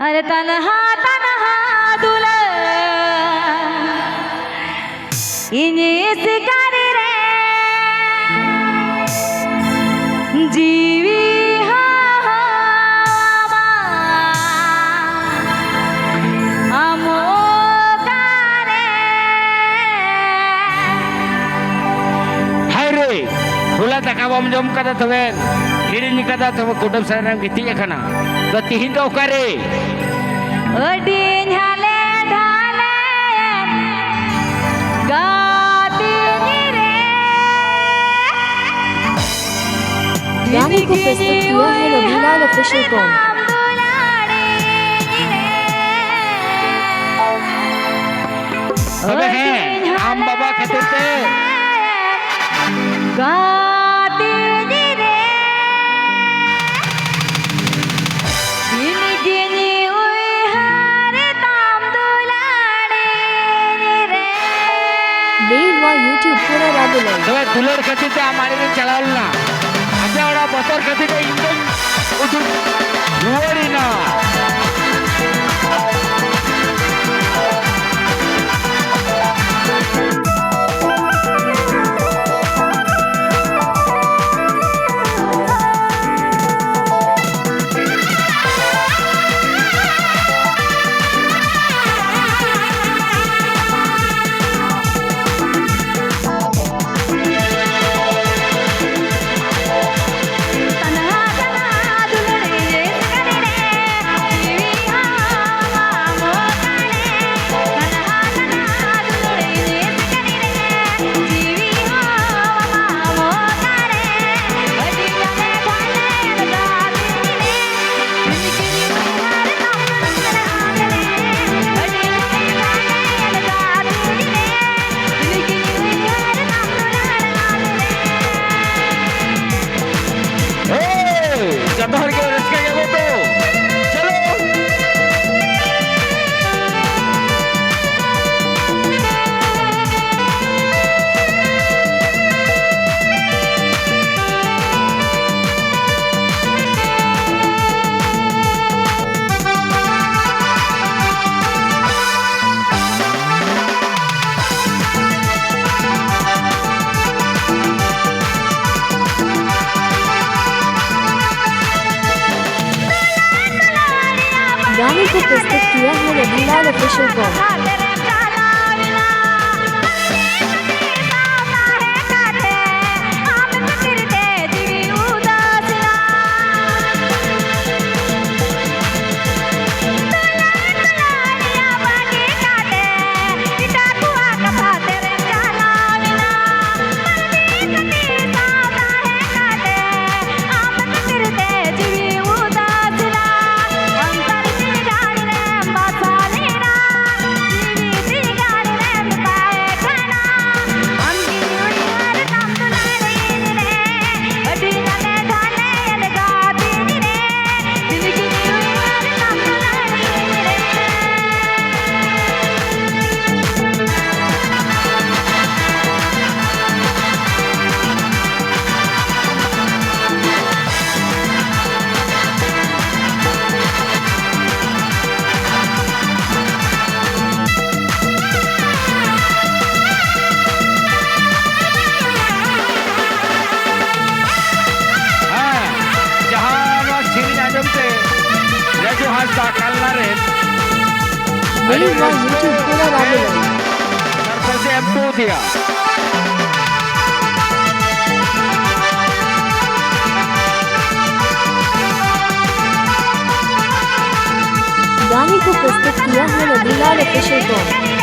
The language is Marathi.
अरे तनहा तनहा दुल इन्हीं शिकारी रे जीवी Takawam jom kata tuwen, ini ni kata tuwen kudam sarang kita ya kana, berarti hindu kare. Odin hale dhale, gati nire. गाने को प्रस्तुत किया है रविलाल ऑफिशियल कॉम। अबे हैं, हम बाबा खातिर ते। YouTube पूरा राबुल है। तो दुलर खातिर ते हमारे लिए चलावल ना। आपल्या वडा बतर खातिर ते इंजन उठून हुवरी ना। गाने को प्रस्तुत किया है रविलाल ऑफिशियल कॉम। YouTube पूरा राबुल है। सरपंच से M2 दिया। गाने को प्रस्तुत किया है रविलाल ऑफिशियल कॉम।